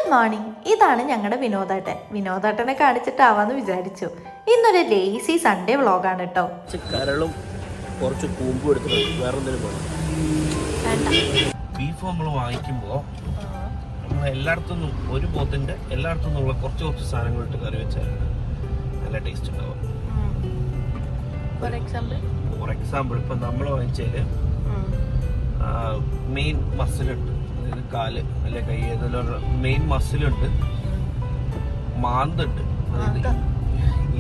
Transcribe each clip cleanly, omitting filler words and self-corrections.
Good morning. ഇതാണ് ഞങ്ങളുടെ വിനോദേട്ടനെ കാണിച്ചിട്ടാവാന്ന് വിചാരിച്ചു. ഇന്നൊരു ലേസി സൺഡേ വ്ളോഗാണ് കേട്ടോ. കരളും കുറച്ച് കൂമ്പും എടുത്തിട്ട് വേറെ ബീഫ് നമ്മൾ വാങ്ങിക്കുമ്പോൾ നമ്മൾ എല്ലായിടത്തുനിന്നും ഒരു പോത്തിൻ്റെ എല്ലായിടത്തുനിന്നുള്ള കുറച്ച് സാധനങ്ങൾ ഇട്ട് കറി വെച്ചാൽ നല്ല ടേസ്റ്റ് ഉണ്ടാവും. ഫോർ എക്സാമ്പിൾ ഇപ്പം നമ്മൾ വാങ്ങിച്ചാൽ മെയിൻ മസിലുണ്ട്, അതായത് കാല് അല്ലെ കൈ ഏതെല്ലാം മെയിൻ മസിലുണ്ട്, മാന്തുണ്ട്, അതായത്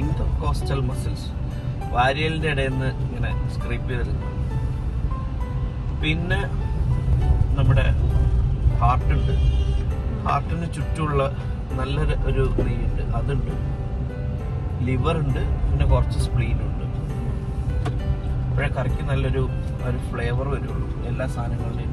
ഇന്റർകോസ്റ്റൽ മസിൽസ് വാരിയലിൻ്റെ ഇടയിൽ നിന്ന് ഇങ്ങനെ സ്ക്രീപ്പ് ചെയ്തെടുക്കും. പിന്നെ നമ്മുടെ ഹാർട്ടുണ്ട്, ഹാർട്ടിന് ചുറ്റുമുള്ള നല്ലൊരു ഒരു നെയ്യുണ്ട്, അതുണ്ട്, ലിവർ ഉണ്ട്, പിന്നെ കുറച്ച് സ്പ്ലീനുണ്ട്. അപ്പോഴേ കറിക്ക് നല്ലൊരു ഫ്ലേവർ വരുള്ളൂ. എല്ലാ സാധനങ്ങളുടെയും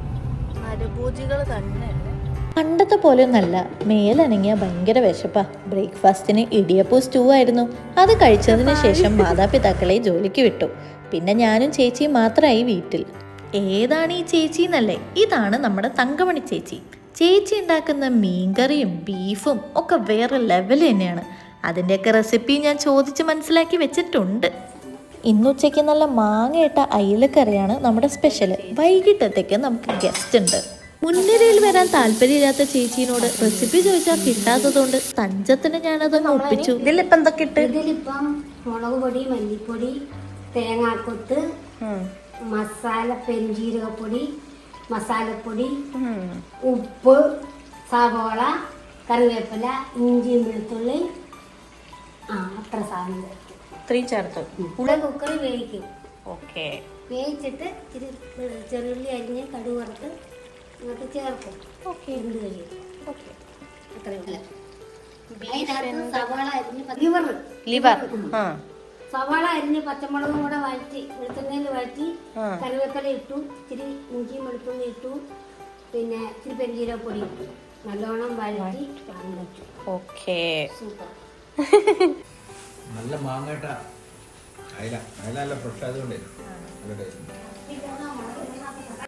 പണ്ടത്തെ പോലെയൊന്നല്ല, മേലനങ്ങിയ ഭയങ്കര വിശപ്പാ. ബ്രേക്ക്ഫാസ്റ്റിന് ഇടിയപ്പവും സ്റ്റൂ ആയിരുന്നു. അത് കഴിച്ചതിന് ശേഷം മാതാപിതാക്കളെ ജോലിക്ക് വിട്ടു. പിന്നെ ഞാനും ചേച്ചിയും മാത്രമായി വീട്ടിൽ. ഏതാണ് ഈ ചേച്ചി എന്നല്ലേ? ഇതാണ് നമ്മുടെ തങ്കമണി ചേച്ചി. ചേച്ചി ഉണ്ടാക്കുന്ന മീൻകറിയും ബീഫും ഒക്കെ വേറെ ലെവൽ തന്നെയാണ്. അതിൻ്റെയൊക്കെ റെസിപ്പി ഞാൻ ചോദിച്ച് മനസ്സിലാക്കി വെച്ചിട്ടുണ്ട്. ഇന്നുച്ചയ്ക്ക് നല്ല മാങ്ങയിട്ട അയിലക്കറിയാണ് നമ്മുടെ സ്പെഷ്യൽ. വൈകിട്ടത്തേക്ക് നമുക്ക് ഗസ്റ്റ് ഉണ്ട്. മുൻനിരയിൽ വരാൻ താല്പര്യമില്ലാത്ത ചേച്ചീനോട് റെസിപ്പി ചോദിച്ചാൽ കിട്ടാത്തതുകൊണ്ട് തഞ്ചത്തിന് ഞാനതൊന്ന് ഒപ്പിച്ചു. ഇതിലിപ്പം എന്തൊക്കെ ഇട്ട്? ഇതിലിപ്പം മുളക് പൊടി, മല്ലിപ്പൊടി, തേങ്ങാക്കൊത്ത്, മസാല, പെരുംജീരകപ്പൊടി, മസാലപ്പൊടി, ഉപ്പ്, സവോള, കറിവേപ്പില, ഇഞ്ചിയും വെളുത്തുള്ളി, അത്ര സാധനം ഇത്രയും ചേർത്ത് കുക്കറിൽ വേവിക്കും. ഓക്കെ. വേവിച്ചിട്ട് ഇച്ചിരി ചെറുള്ളി അരിഞ്ഞ് കടുക് വറുത്ത് ഇങ്ങോട്ട് ചേർക്കും. ഓക്കെ. എന്ത് കഴിയും? ഓക്കെ. അത്രയും സവാള അരിഞ്ഞ് ലിവർ സവാള അരിഞ്ഞ് പച്ചമുളകും കൂടെ വഴറ്റി വെളിച്ചെണ്ണയിൽ വഴറ്റി കറിവേപ്പില ഇട്ടു, ഇച്ചിരി ഇഞ്ചിയും വെളുത്തുള്ളി ഇട്ടു, പിന്നെ ഇച്ചിരി പെരുംജീരകപ്പൊടി ഇട്ടു, നല്ലോണം വഴറ്റി വാങ്ങി വെച്ചു. ഓക്കെ. സൂപ്പർ. നല്ല മാങ്ങട്ട അയില നല്ല ഫ്രഷ് ആയതുകൊണ്ട്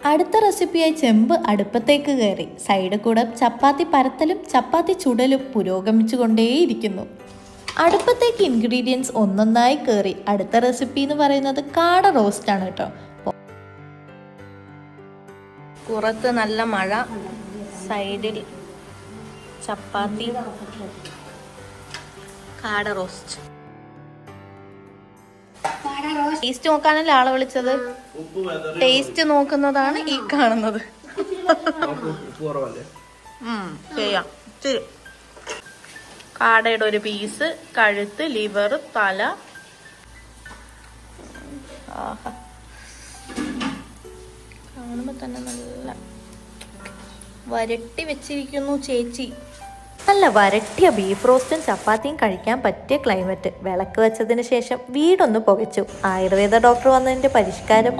അടുത്ത റെസിപ്പിയായി ചെമ്പ് അടുപ്പത്തേക്ക് കയറി. സൈഡിൽ കൂടെ ചപ്പാത്തി പരത്തലും ചപ്പാത്തി ചുടലും പുരോഗമിച്ചു കൊണ്ടേയിരിക്കുന്നു. അടുപ്പത്തേക്ക് ഇൻഗ്രീഡിയൻസ് ഒന്നൊന്നായി കയറി. അടുത്ത റെസിപ്പി എന്ന് പറയുന്നത് കാട റോസ്റ്റ് ആണ് കേട്ടോ. പുറത്ത് നല്ല മഴ, സൈഡിൽ ചപ്പാത്തി, കാട റോസ്റ്റ്. ടേസ്റ്റ് നോക്കാനല്ലേ ആളെ വിളിച്ചത്? ടേസ്റ്റ് നോക്കുന്നതാണ് ഈ കാണുന്നത്. ചെയ്യാം. കാടയുടെ ഒരു പീസ്, കഴുത്ത്, ലിവർ, തല. കാണുമ്പോ തന്നെ നല്ല വരട്ടി വെച്ചിരിക്കുന്നു ചേച്ചി. നല്ല വരട്ടിയ ബീഫ് റോസ്റ്റും ചപ്പാത്തിയും കഴിക്കാൻ പറ്റിയ ക്ലൈമറ്റ്. വിളക്ക് വെച്ചതിന് ശേഷം വീടൊന്ന് പുകച്ചു. ആയുർവേദ ഡോക്ടർ വന്നതിന്റെ പരിഷ്കാരം.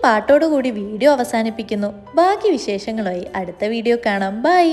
പാട്ടോടുകൂടി വീഡിയോ അവസാനിപ്പിക്കുന്നു. ബാക്കി വിശേഷങ്ങളുമായി അടുത്ത വീഡിയോ കാണാം. ബൈ.